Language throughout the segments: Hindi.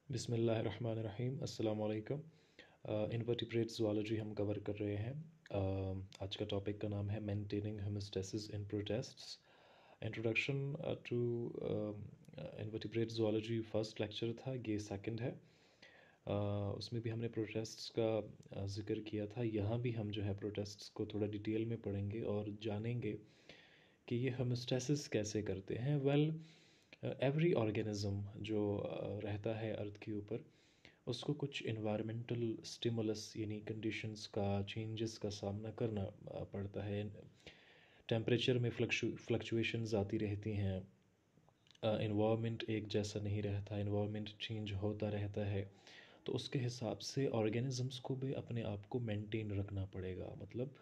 बिस्मिल्लाहिर्रहमानिर्रहीम अस्सलाम वालेकुम। इनवर्टिब्रेट ज़ूलॉजी हम कवर कर रहे हैं। आज का टॉपिक का नाम है maintaining homeostasis in protists. Introduction to invertebrate zoology first lecture था, ये सेकंड है। उसमें भी हमने प्रोटेस्ट्स का ज़िक्र किया था। यहाँ भी हम जो है प्रोटेस्ट्स को थोड़ा डिटेल में पढ़ेंगे और जानेंगे कि ये होमोस्टेसिस कैसे करते हैं। एवरी ऑर्गेनिज्म जो रहता है अर्थ के ऊपर, उसको कुछ इन्वायरमेंटल स्टिमुलस यानी कंडीशंस का, चेंजेस का सामना करना पड़ता है। टेम्परेचर में फ्लक्चुएशंस आती रहती हैं। इन्वायरमेंट एक जैसा नहीं रहता, इन्वायरमेंट चेंज होता रहता है। तो उसके हिसाब से ऑर्गेनिजम्स को भी अपने आप को मेंटेन रखना पड़ेगा। मतलब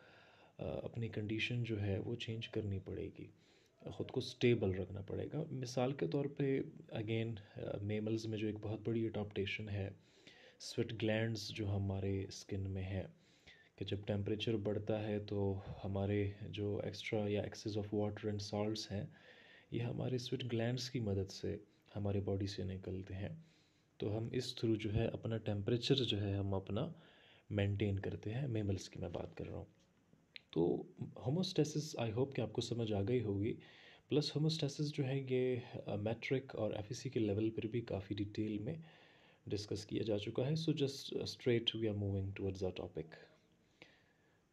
अपनी कंडीशन जो है वो चेंज करनी पड़ेगी, ख़ुद को स्टेबल रखना पड़ेगा। मिसाल के तौर पे अगेन मेमल्स में जो एक बहुत बड़ी अडॉप्टेशन है, स्वेट ग्लैंड्स जो हमारे स्किन में है, कि जब टेम्परेचर बढ़ता है तो हमारे जो एक्स्ट्रा या excess of water and salts हैं, ये हमारे स्वेट ग्लैंड्स की मदद से हमारे बॉडी से निकलते हैं। तो हम इस थ्रू जो है अपना टेम्परेचर जो है हम अपना मेंटेन करते हैं। मेमल्स की मैं बात कर रहा हूँ। तो होमोस्टेसिस आई होप कि आपको समझ आ गई होगी। प्लस होमोस्टेसिस जो है ये मैट्रिक और एफईसी के लेवल पर भी काफ़ी डिटेल में डिस्कस किया जा चुका है। So just straight we are moving towards our topic.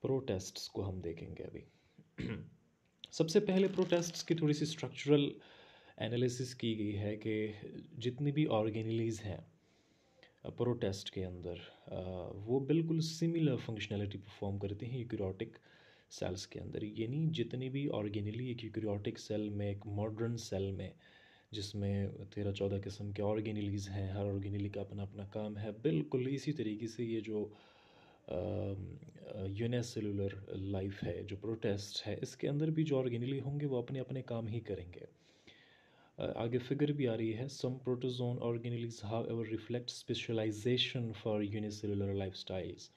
Protists को हम देखेंगे अभी। सबसे पहले प्रोटेस्ट्स की थोड़ी सी स्ट्रक्चरल एनालिसिस की गई है कि जितनी भी ऑर्गेनिलीज़ हैं प्रोटेस्ट के अंदर, वो बिल्कुल सिमिलर फंक्शनैलिटी परफॉर्म करते हैं यूकैरियोटिक सेल्स के अंदर। यानी जितनी भी ऑर्गेनिली एक यूकैरियोटिक सेल में, एक मॉडर्न सेल में, जिसमें 13-14 किस्म के ऑर्गेनिलीज़ हैं, हर ऑर्गेनिली का अपना अपना काम है, बिल्कुल इसी तरीके से ये जो यूनिसेलुलर लाइफ है, जो प्रोटेस्ट है, इसके अंदर भी जो ऑर्गेनिली होंगे वो अपने अपने काम ही करेंगे। आगे फिगर भी आ रही है। Some protozoan organelles however reflect specialisation for unicellular lifestyles.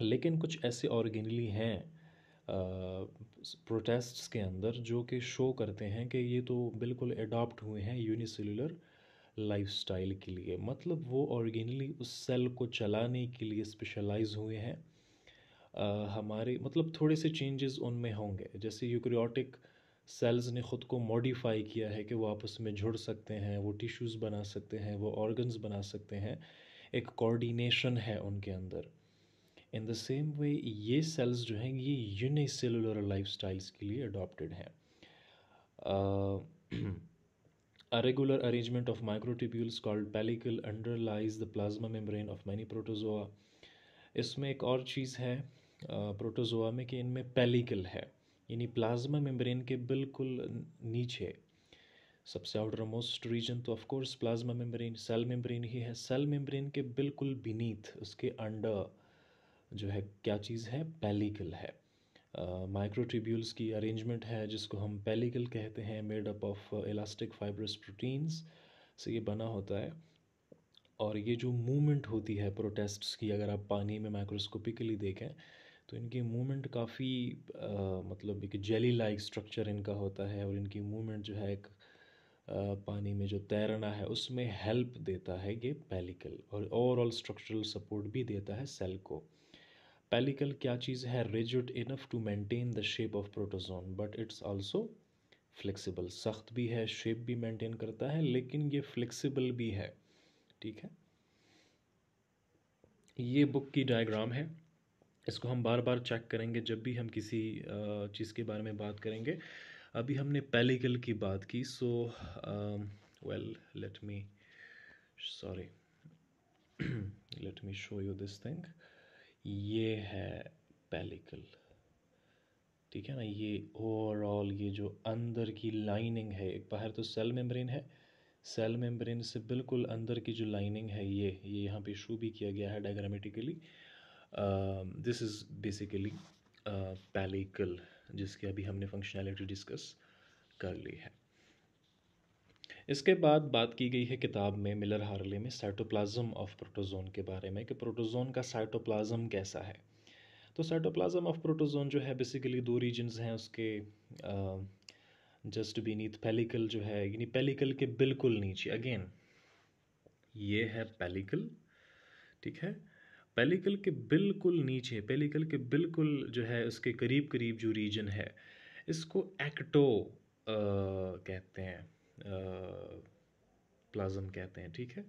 लेकिन कुछ ऐसे ऑर्गेनिली हैं प्रोटेस्ट्स के अंदर जो कि शो करते हैं कि ये तो बिल्कुल अडॉप्ट हुए हैं यूनिसेलुलर लाइफस्टाइल के लिए। मतलब वो ऑर्गेनिली उस सेल को चलाने के लिए स्पेशलाइज हुए हैं। हमारे मतलब थोड़े से चेंजेस उनमें होंगे। जैसे यूकैरियोटिक सेल्स ने ख़ुद को मॉडिफाई किया है कि वो आपस में जुड़ सकते हैं, वो टिश्यूज़ बना सकते हैं, वो ऑर्गन्स बना सकते हैं, एक कोऑर्डिनेशन है उनके अंदर। इन द सेम वे ये सेल्स जो हैं ये यूनिसेलुलर लाइफस्टाइल्स के लिए अडॉप्टेड हैं। A regular arrangement of microtubules called pellicle underlies the plasma membrane of many protozoa. इसमें एक और चीज़ है प्रोटोजोआ में कि इनमें पेलिकल है, यानी प्लाज्मा मेम्ब्रेन के बिल्कुल नीचे सबसे आउटर मोस्ट रीजन तो of course plasma membrane, cell membrane ही है। सेल मेम्ब्रेन के बिल्कुल बीनीथ, उसके अंडर जो है क्या चीज़ है, पेलिकल है। माइक्रोट्यूब्यूल्स की अरेंजमेंट है जिसको हम पेलिकल कहते हैं, made up of elastic fibrous proteins से ये बना होता है। और ये जो मूवमेंट होती है प्रोटेस्ट्स की, अगर आप पानी में माइक्रोस्कोपिकली देखें तो इनकी मूवमेंट काफ़ी मतलब एक जेली लाइक स्ट्रक्चर इनका होता है। और इनकी मूवमेंट जो है एक पानी में जो तैरना है उसमें हेल्प देता है ये पेलिकल, और ओवरऑल स्ट्रक्चरल सपोर्ट भी देता है सेल को। पेलिकल क्या चीज़ है, rigid enough to maintain the shape of protozoan but it's also flexible. सख्त भी है, शेप भी मेंटेन करता है, लेकिन ये फ्लेक्सिबल भी है। ठीक है, ये बुक की डायग्राम है। इसको हम बार बार चेक करेंगे जब भी हम किसी चीज़ के बारे में बात करेंगे। अभी हमने पेलिकल की बात की, so well let me sorry let me show you this thing. ये है पेलिकल, ठीक है ना। ये ओवरऑल ये जो अंदर की लाइनिंग है, एक बाहर तो सेल मेम्ब्रेन है, सेल मेम्ब्रेन से बिल्कुल अंदर की जो लाइनिंग है ये यहाँ पे शो भी किया गया है diagrammatically. This is basically pellicle, जिसकी अभी हमने फंक्शनैलिटी डिस्कस कर ली है। इसके बाद बात की गई है किताब में, मिलर हार्ले में, साइटोप्लाज्म ऑफ प्रोटोजोन के बारे में, कि प्रोटोजोन का साइटोप्लाज्म कैसा है। तो साइटोप्लाज्म ऑफ प्रोटोजोन जो है बेसिकली दो रीजन्स हैं उसके। जस्ट बीनीथ पेलिकल जो है, यानी पेलिकल के बिल्कुल नीचे, अगेन ये है पेलिकल, ठीक है। पेलिकल के बिल्कुल नीचे, पेलिकल के बिल्कुल जो है उसके करीब करीब जो रीजन है, इसको एक्टो कहते हैं, प्लाज्म कहते हैं, ठीक है।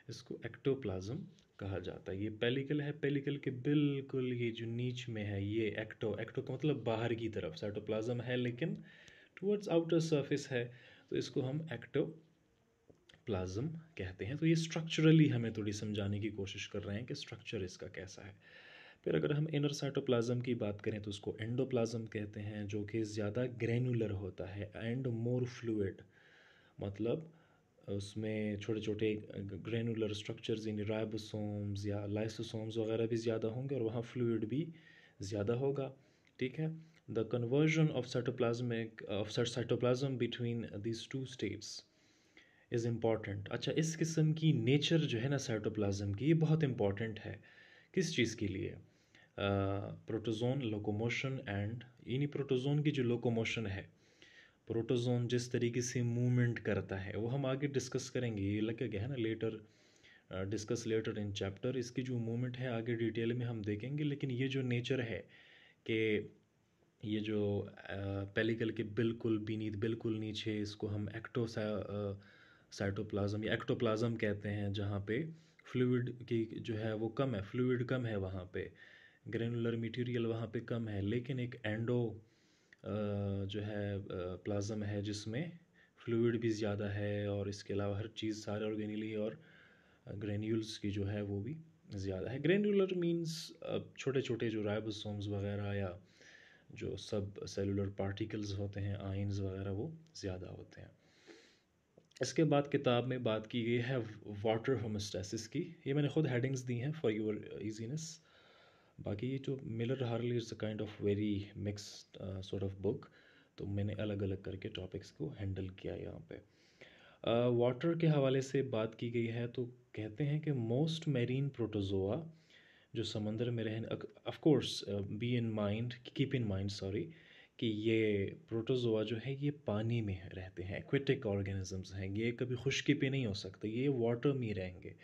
इसको एक्टोप्लाज्म कहा जाता है। ये पेलिकल है, पेलिकल के बिल्कुल ये जो नीच में है ये एक्टो, एक्टो का मतलब बाहर की तरफ, साइटोप्लाज्म है लेकिन टुवर्ड्स आउटर सरफेस है, तो इसको हम एक्टोप्लाज्म कहते हैं। तो ये स्ट्रक्चरली हमें थोड़ी समझाने की कोशिश कर रहे हैं कि स्ट्रक्चर इसका कैसा है। फिर अगर हम इनर साइटोप्लाज्म की बात करें तो उसको एंडोप्लाज्म कहते हैं, जो कि ज़्यादा ग्रैनुलर होता है एंड मोर फ्लूइड, मतलब उसमें छोटे छोटे ग्रैनुलर स्ट्रक्चर्स इन राइबोसोम्स या लाइसोसोम्स वगैरह भी ज़्यादा होंगे और वहाँ फ्लूइड भी ज़्यादा होगा, ठीक है। The conversion of cytoplasm between this two states is important. अच्छा, इस किस्म की नेचर जो है ना साइटोप्लाज्म की, ये बहुत इंपॉर्टेंट है किस चीज़ के लिए? प्रोटोजोन लोकोमोशन एंड, यानी प्रोटोजोन की जो लोकोमोशन है, प्रोटोजोन जिस तरीके से मूवमेंट करता है वो हम आगे डिस्कस करेंगे, ये लगेगा है ना later, discuss later in chapter. इसकी जो मूवमेंट है आगे डिटेल में हम देखेंगे, लेकिन ये जो नेचर है कि ये जो पेलिकल के बिल्कुल बीनीत, बिल्कुल नीचे, इसको हम साइटोप्लाज्म या एक्टोप्लाज्म कहते हैं, जहाँ पे फ्लूइड की जो है वो कम है, फ्लूइड कम है वहाँ पे, ग्रेनुलर मटेरियल वहाँ पे कम है, लेकिन एक एंडो जो है प्लाज्म है जिसमें फ्लूइड भी ज़्यादा है और इसके अलावा हर चीज़ सारे ऑर्गेनिली और ग्रेन्यूल्स की जो है वो भी ज़्यादा है। ग्रेनुलर मींस छोटे छोटे जो राइबोसोम्स वगैरह या जो सब सेलुलर पार्टिकल्स होते हैं, आयंस वगैरह, वो ज़्यादा होते हैं। इसके बाद किताब में बात की गई है वाटर होमोस्टैसिस की। ये मैंने खुद हेडिंग्स दी हैं फॉर योर इजीनेस। बाकी ये जो Miller Harley is a kind of very mixed sort of book, तो मैंने अलग अलग करके टॉपिक्स को हैंडल किया यहाँ पे। वाटर के हवाले से बात की गई है तो कहते हैं कि मोस्ट मेरीन प्रोटोजोआ जो समंदर में रहने, of course be in mind, keep in mind sorry, कि ये प्रोटोजोआ जो है ये पानी में रहते हैं, एक्वेटिक ऑर्गेनिजम्स हैं, ये कभी खुश्की पे नहीं हो सकते, ये वाटर में रहेंगे।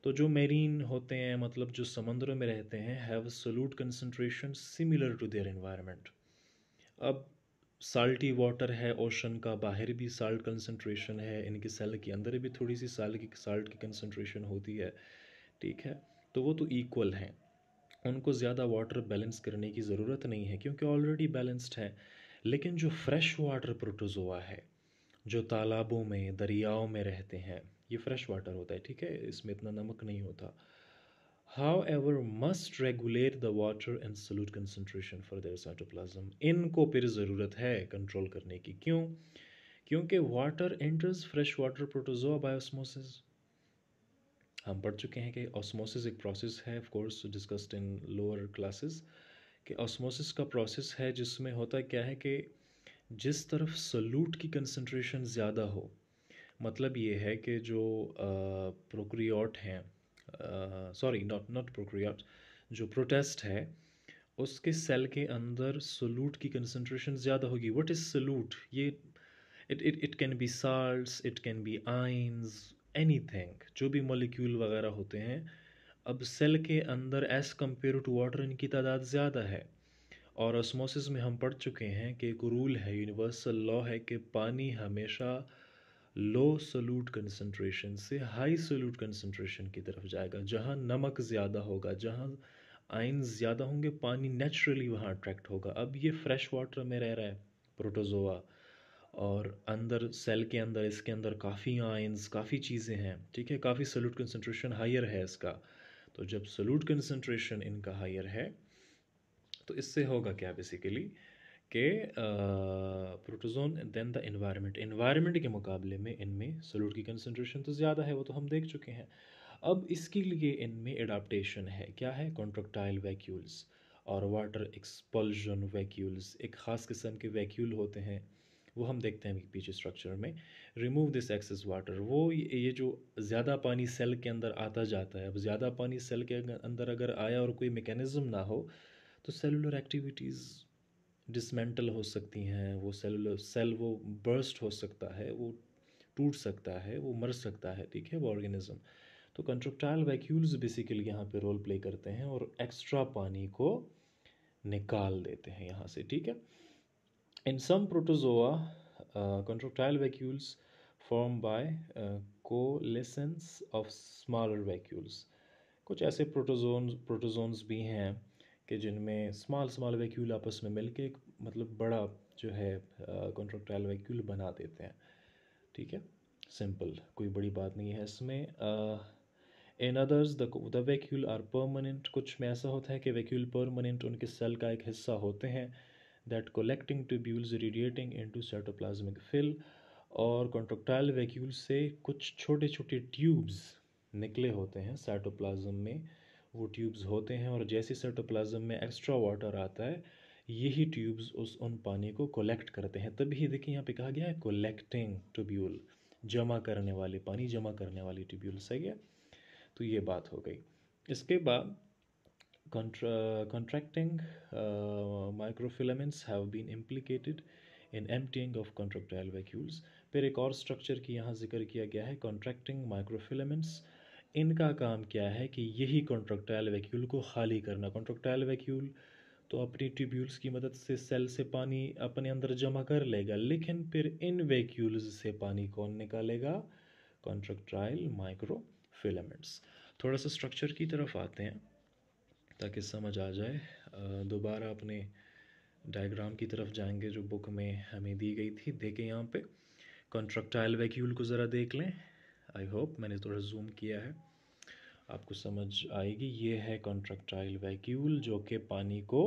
तो जो मेरीन होते हैं, मतलब जो समुद्र में रहते हैं, have solute concentration similar to their environment. अब साल्टी वाटर है ओशन का, बाहर भी साल्ट कंसंट्रेशन है, इनके सेल के अंदर भी थोड़ी सी साल्ट की कंसंट्रेशन होती है, ठीक है। तो वो तो इक्वल हैं, उनको ज़्यादा वाटर बैलेंस करने की ज़रूरत नहीं है क्योंकि ऑलरेडी बैलेंस्ड है। लेकिन जो फ्रेश वाटर प्रोटोजोआ है, जो तालाबों में, दरियाओं में रहते हैं, ये फ्रेश वाटर होता है, ठीक है, इसमें इतना नमक नहीं होता। However must regulate the water and solute concentration for their cytoplasm. इनको फिर ज़रूरत है कंट्रोल करने की। क्यों? क्योंकि water enters fresh water protozoa by osmosis. हम पढ़ चुके हैं कि ऑस्मोसिस एक प्रोसेस है, of course discussed in lower classes, कि ऑस्मोसिस का प्रोसेस है जिसमें होता क्या है कि जिस तरफ सॉल्यूट की कंसंट्रेशन ज़्यादा हो, मतलब ये है कि जो प्रोक्रियोट हैं, सॉरी नॉट नॉट प्रोक्रियोट, जो प्रोटेस्ट है उसके सेल के अंदर सॉल्यूट की कंसंट्रेशन ज़्यादा होगी। What is solute? ये it can be salts, it can be ions, anything, जो भी मॉलिक्यूल वगैरह होते हैं। अब सेल के अंदर एज़ कम्पेयर टू वाटर इनकी तादाद ज़्यादा है। और ऑस्मोसिस में हम पढ़ चुके हैं कि एक रूल है, यूनिवर्सल लॉ है, कि पानी हमेशा लो सोल्यूट कंसंट्रेशन से हाई सोल्यूट कंसंट्रेशन की तरफ जाएगा। जहाँ नमक ज़्यादा होगा, जहाँ आयंस ज़्यादा होंगे, पानी नेचुरली वहाँ अट्रैक्ट होगा। अब ये फ्रेश वाटर में रह रहा है प्रोटोजोआ, और अंदर सेल के अंदर इसके अंदर काफ़ी आयंस, काफ़ी चीज़ें हैं, ठीक है, काफ़ी सोल्यूट कंसंट्रेशन हायर है इसका। तो जब सोल्यूट कंसंट्रेशन इनका हायर है तो इससे होगा क्या बेसिकली कि प्रोटोजोन देन द एनवायरनमेंट के मुकाबले में इनमें सोल्यूट की कंसंट्रेशन तो ज़्यादा है, वो तो हम देख चुके हैं। अब इसके लिए इनमें एडाप्टेशन है, क्या है? कॉन्ट्रैक्टाइल वैक्यूल्स और वाटर एक्सपल्जन वैक्यूल्स, एक ख़ास किस्म के वैक्यूल होते हैं, वो हम देखते हैं पीछे स्ट्रक्चर में। रिमूव दिस एक्सेस वाटर, वो ये जो ज़्यादा पानी सेल के अंदर आता जाता है, अब ज़्यादा पानी सेल के अंदर अगर आया और कोई मैकेनिज़्म ना हो तो सेलुलर एक्टिविटीज़ डिसमेंटल हो सकती हैं, वो सेलुलर सेल वो बर्स्ट हो सकता है, वो टूट सकता है, वो मर सकता है, ठीक है, वो ऑर्गेनिज्म। तो कंट्रक्टाइल वैक्यूल्स बेसिकली यहाँ पे रोल प्ले करते हैं और एक्स्ट्रा पानी को निकाल देते हैं यहाँ से, ठीक है। इन सम protozoa contractile vacuoles formed by coalescence of smaller vacuoles। कुछ ऐसे प्रोटोजोन्स भी हैं कि जिनमें स्मॉल स्मॉल वैक्यूल आपस में मिलके एक मतलब बड़ा जो है कॉन्ट्रैक्टाइल वैक्यूल बना देते हैं, ठीक है। सिंपल, कोई बड़ी बात नहीं है इसमें। In others the vacuole are permanent. कुछ में ऐसा होता है कि वैक्यूल परमानेंट उनके सेल का एक हिस्सा होते हैं, that collecting tubules radiating into cytoplasmic fill. और कॉन्ट्रैक्टाइल वैक्यूल से कुछ छोटे छोटे ट्यूब्स निकले होते हैं साइटोप्लाज्म में, वो ट्यूब्स होते हैं और जैसे साइटोप्लाज्म में एक्स्ट्रा वाटर आता है, यही ट्यूब्स उन पानी को कलेक्ट करते हैं। तभी देखिए यहाँ पे कहा गया है कलेक्टिंग ट्यूब्यूल, जमा करने वाले, पानी जमा करने वाली ट्यूब्यूल, सही है। तो ये बात हो गई। इसके बाद contracting microfilaments have been implicated in emptying of contractile vacuoles। फिर एक और स्ट्रक्चर की यहाँ जिक्र किया गया है, contracting microfilaments। इनका काम क्या है कि यही कॉन्ट्रैक्टाइल वैक्यूल को खाली करना। कॉन्ट्रैक्टाइल वैक्यूल तो अपनी ट्यूब्यूल्स की मदद से सेल से पानी अपने अंदर जमा कर लेगा, लेकिन फिर इन वैक्यूल्स से पानी कौन निकालेगा? Contractile microfilaments. थोड़ा सा स्ट्रक्चर की तरफ आते हैं ताकि समझ आ जाए। दोबारा अपने डायग्राम की तरफ जाएंगे जो बुक में हमें दी गई थी। देखें यहाँ पे कॉन्ट्रैक्टाइल वैक्यूल को ज़रा देख लें। आई होप मैंने थोड़ा जूम किया है, आपको समझ आएगी। ये है कॉन्ट्रैक्टाइल वैक्यूल जो कि पानी को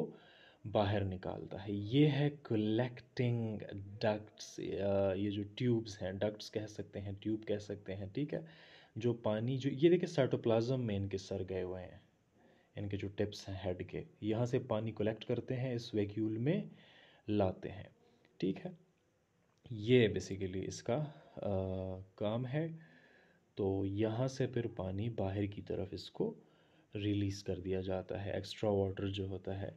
बाहर निकालता है। ये है कलेक्टिंग डक्ट्स, ये जो ट्यूब्स हैं, डक्ट्स कह सकते हैं, ट्यूब कह सकते हैं, ठीक है। जो पानी जो ये देखिए साइटोप्लाज्म में इनके सर गए हुए हैं, इनके जो टिप्स हैं हेड के, यहाँ से पानी कलेक्ट करते हैं, इस वैक्यूल में लाते हैं, ठीक है। ये बेसिकली इसका काम है। तो यहाँ से फिर पानी बाहर की तरफ इसको रिलीज़ कर दिया जाता है। एक्स्ट्रा वाटर जो होता है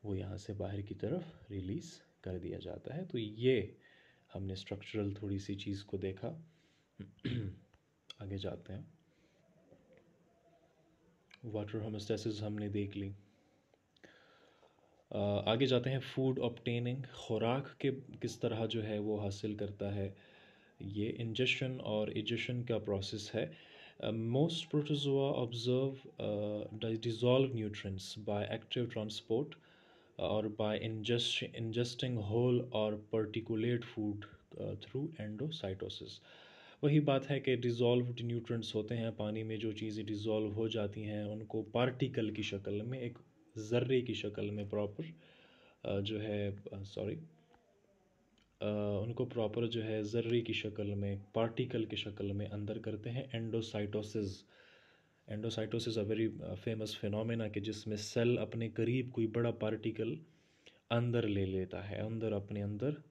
वो यहाँ से बाहर की तरफ रिलीज़ कर दिया जाता है। तो ये हमने स्ट्रक्चरल थोड़ी सी चीज़ को देखा। आगे जाते हैं। वाटर होमोस्टेसिस हमने देख ली। आगे जाते हैं फूड ऑब्टेनिंग, खुराक के किस तरह जो है वो हासिल करता है। ये इंजेशन और इजेशन का प्रोसेस है। Most protozoa observe dissolve nutrients by active transport और बाय इंजेस्टिंग होल और पर्टिकुलेट फूड थ्रू एंडोसाइटोसिस। वही बात है कि डिज़ोल्व्ड न्यूट्रिएंट्स होते हैं पानी में, जो चीज़ें डिज़ोल्व हो जाती हैं उनको पार्टिकल की शक्ल में, एक ज़र्रे की शक्ल में प्रॉपर जो है सॉरी उनको प्रॉपर जो है ज़र्रे की शक्ल में, पार्टिकल की शक्ल में अंदर करते हैं endocytosis. Endocytosis a very famous phenomena कि जिसमें सेल अपने करीब कोई बड़ा पार्टिकल अंदर ले लेता है, अंदर अपने अंदर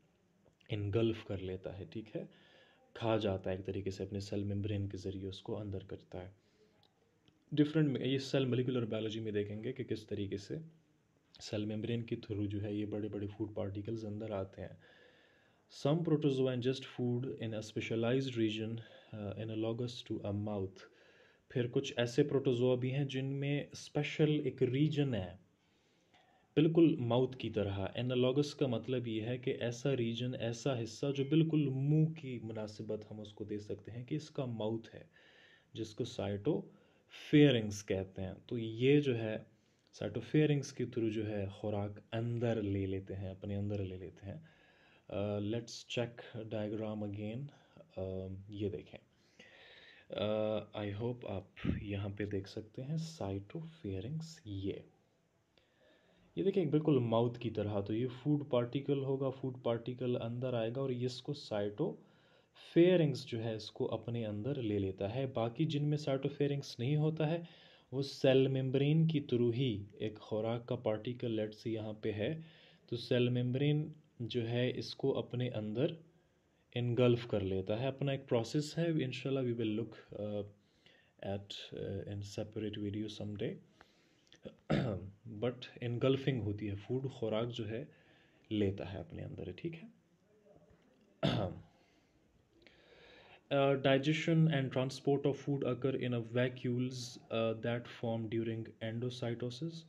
इनगल्फ कर लेता है, ठीक है, खा जाता है एक तरीके से, अपने सेल मेम्ब्रेन के ज़रिए उसको अंदर करता है। डिफरेंट ये सेल मोलिकुलर बायोलॉजी में देखेंगे कि किस तरीके से सेल मेम्ब्रेन के थ्रू जो है ये बड़े बड़े फूड पार्टिकल्स अंदर आते हैं। Some protozoa ingest food in a specialised region analogous to a mouth. फिर कुछ ऐसे प्रोटोजोआ भी हैं जिनमें स्पेशल एक रीजन है, बिल्कुल माउथ की तरह। एनालॉगस का मतलब ये है कि ऐसा रीजन, ऐसा हिस्सा जो बिल्कुल मुंह की मुनासिबत हम उसको दे सकते हैं कि इसका माउथ है, जिसको साइटोफेरिंग्स कहते हैं। तो ये जो है साइटोफेरिंग्स के थ्रू जो है खुराक अंदर ले लेते हैं, अपने अंदर ले लेते हैं। Let's check diagram again. ये देखें, आई होप आप यहाँ पे देख सकते हैं साइटोफेरिंग्स। ये देखिए एक बिल्कुल माउथ की तरह। तो ये फूड पार्टिकल होगा, फूड पार्टिकल अंदर आएगा और ये इसको साइटोफेरिंग्स जो है इसको अपने अंदर ले लेता है। बाकी जिनमें साइटोफेरिंग्स नहीं होता है वो सेल मेम्ब्रेन की थ्रू ही एक खुराक का पार्टिकल लेट से यहाँ पे है, तो सेल मेम्ब्रेन जो है इसको अपने अंदर इनगल्फ कर लेता है। अपना एक प्रोसेस है, इंशाल्लाह we will look at in separate video someday. But engulfing होती है, फूड खुराक जो है लेता है अपने अंदर, ठीक है। Digestion and transport of food occur in a vacuoles that form during endocytosis.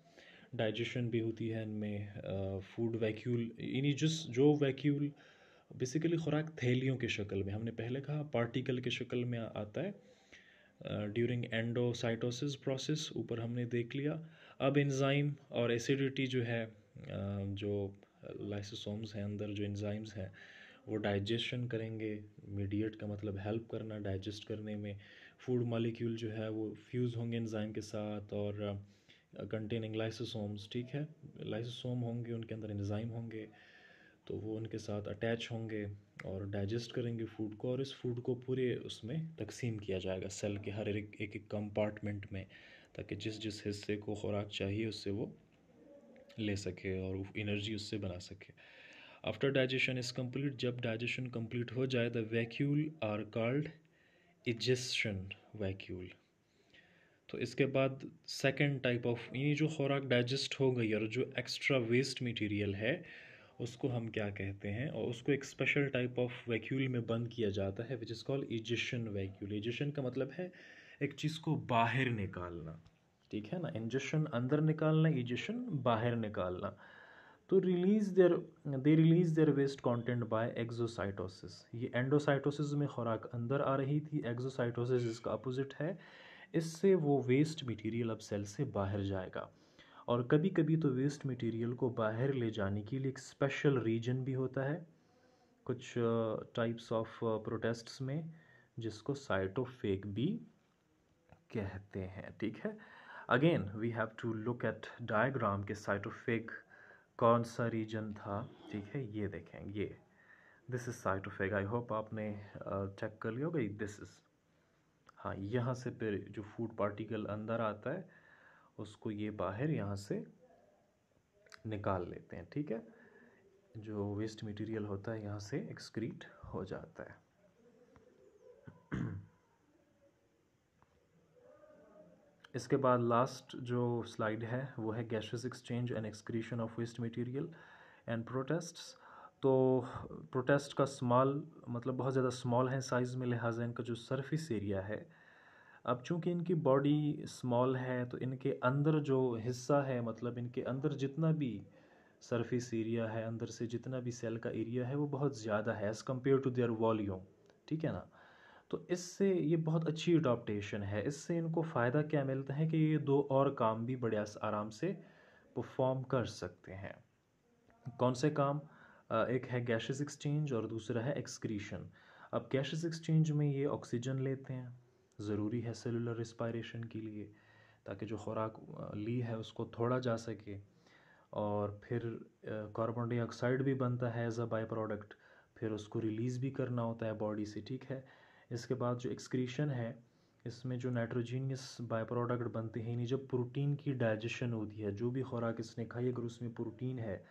Digestion भी होती है इनमें फूड वैक्यूल यानी जो वैक्यूल बेसिकली खुराक थैलियों की शक्ल में, हमने पहले कहा पार्टिकल की शक्ल में आता है ड्यूरिंग एंडोसाइटोसिस प्रोसेस, ऊपर हमने देख लिया। अब एंजाइम और एसिडिटी जो है जो लाइसोसोम्स हैं अंदर जो एंजाइम्स हैं वो डाइजेशन करेंगे। मीडिएट का मतलब हेल्प करना डाइजेस्ट करने में। फूड मॉलिक्यूल जो है वो फ्यूज़ होंगे एंजाइम के साथ और कंटेनिंग लाइसोसोम्स, ठीक है। लाइसोसोम होंगे, उनके अंदर एंजाइम होंगे, तो वो उनके साथ अटैच होंगे और डाइजेस्ट करेंगे फूड को, और इस फूड को पूरे उसमें तकसीम किया जाएगा सेल के हर एक एक कंपार्टमेंट में, ताकि जिस जिस हिस्से को खुराक चाहिए उससे वो ले सके और एनर्जी उससे बना सके। आफ्टर डाइजेशन इज़ कंप्लीट, जब डाइजेशन कंप्लीट हो जाए, the vacuole are called egestion vacuole. तो इसके बाद सेकंड टाइप ऑफ, ये जो खुराक डाइजेस्ट हो गई और जो एक्स्ट्रा वेस्ट मटेरियल है उसको हम क्या कहते हैं, और उसको एक स्पेशल टाइप ऑफ वैक्यूल में बंद किया जाता है which is called egestion vacuole. Egestion का मतलब है एक चीज़ को बाहर निकालना, ठीक है ना। इंजेशन अंदर निकालना, इजेशन बाहर निकालना। तो release their waste content by exocytosis. ये एंडोसाइटोसिस में खुराक अंदर आ रही थी, एक्सोसाइटोसिस इसका अपोजिट है। इससे वो वेस्ट मटेरियल अब सेल से बाहर जाएगा। और कभी कभी तो वेस्ट मटेरियल को बाहर ले जाने के लिए एक स्पेशल रीजन भी होता है कुछ टाइप्स ऑफ प्रोटेस्ट्स में, जिसको साइटोफेग भी कहते हैं, ठीक है। Again we have to look at diagram के साइटोफेग कौन सा रीजन था, ठीक है। ये देखें, ये दिस इज साइटोफेग। आई होप आपने चेक कर लिया होगा। दिस इज, हाँ, यहाँ से फिर जो फूड पार्टिकल अंदर आता है उसको ये बाहर यहाँ से निकाल लेते हैं, ठीक है। जो वेस्ट मटेरियल होता है यहाँ से एक्सक्रीट हो जाता है। इसके बाद लास्ट जो स्लाइड है वो है gases exchange and excretion of waste material and protists. तो प्रोटेस्ट का स्मॉल मतलब बहुत ज़्यादा स्मॉल है साइज़ में, लिहाजा इनका जो सरफेस एरिया है, अब चूंकि इनकी बॉडी स्मॉल है तो इनके अंदर जो हिस्सा है, मतलब इनके अंदर जितना भी सरफेस एरिया है, अंदर से जितना भी सेल का एरिया है वो बहुत ज़्यादा है as compare to their volume, ठीक है ना। तो इससे ये बहुत अच्छी अडॉप्टेशन है। इससे इनको फ़ायदा क्या मिलता है कि ये दो और काम भी बड़े आराम से परफॉर्म कर सकते हैं। कौन से काम? एक है गैसेस एक्सचेंज और दूसरा है एक्सक्रीशन। अब गैसेस एक्सचेंज में ये ऑक्सीजन लेते हैं, ज़रूरी है सेलुलर रिस्पायरेशन के लिए, ताकि जो खुराक ली है उसको थोड़ा जा सके। और फिर कार्बन डाइऑक्साइड भी बनता है एज अ बाई प्रोडक्ट, फिर उसको रिलीज़ भी करना होता है बॉडी से, ठीक है। इसके बाद जो एक्सक्रीशन है, इसमें जो नाइट्रोजीनियस बाई प्रोडक्ट बनते हैं, यानी जब प्रोटीन की डाइजेशन होती है, जो भी खुराक इसने खाई अगर उसमें प्रोटीन है,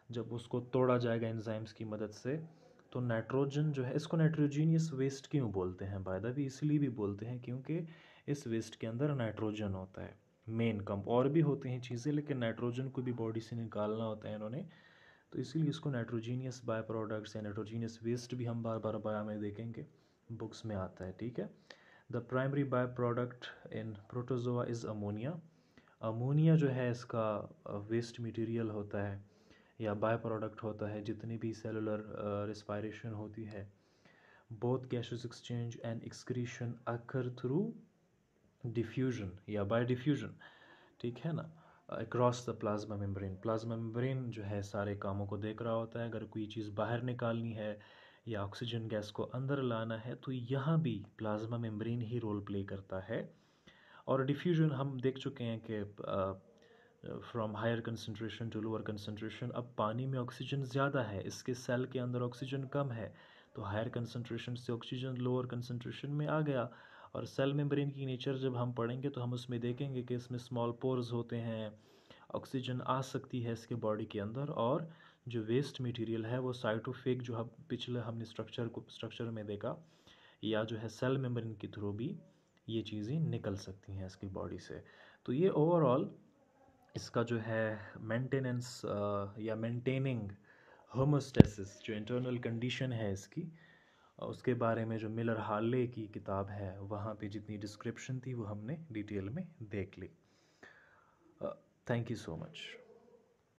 जब उसको तोड़ा जाएगा एंजाइम्स की मदद से, तो नाइट्रोजन जो है, इसको नाइट्रोजीनियस वेस्ट क्यों बोलते हैं बाय द वे, इसलिए भी बोलते हैं क्योंकि इस वेस्ट के अंदर नाइट्रोजन होता है मेन कम, और भी होते हैं चीज़ें लेकिन नाइट्रोजन को भी बॉडी से निकालना होता है इन्होंने, तो इसीलिए इसको नाइट्रोजीनियस बाय प्रोडक्ट्स या नाइट्रोजीनियस वेस्ट भी हम बार बार बया में देखेंगे, बुक्स में आता है, ठीक है। The primary by product in protozoa is ammonia. Ammonia जो है इसका वेस्ट मटेरियल होता है या बाय प्रोडक्ट होता है जितनी भी सेलुलर रिस्पायरेशन होती है। Both gases exchange and excretion occur through diffusion या बाय डिफ्यूजन, ठीक है ना, across the plasma membrane. Plasma membrane जो है सारे कामों को देख रहा होता है, अगर कोई चीज़ बाहर निकालनी है या ऑक्सीजन गैस को अंदर लाना है तो यहाँ भी प्लाज्मा मेम्ब्रेन ही रोल प्ले करता है। और डिफ्यूजन हम देख चुके हैं कि from higher concentration to lower concentration, अब पानी में ऑक्सीजन ज़्यादा है, इसके सेल के अंदर ऑक्सीजन कम है, तो हायर कंसनट्रेशन से ऑक्सीजन लोअर कंसनट्रेशन में आ गया। और सेल मेम्ब्रेन की नेचर जब हम पढ़ेंगे तो हम उसमें देखेंगे कि इसमें स्मॉल पोर्स होते हैं, ऑक्सीजन आ सकती है इसके बॉडी के अंदर, और जो वेस्ट मटेरियल है वो साइटोफेग जो हम पिछले हमने स्ट्रक्चर में देखा, या जो है सेल मेम्ब्रेन के थ्रू भी ये चीज़ें निकल सकती हैं इसकी बॉडी से। तो ये ओवरऑल इसका जो है मेंटेनेंस या मेंटेनिंग होमोस्टेसिस जो इंटरनल कंडीशन है इसकी, उसके बारे में जो मिलर हार्ले की किताब है वहाँ पे जितनी डिस्क्रिप्शन थी वो हमने डिटेल में देख ली। Thank you so much.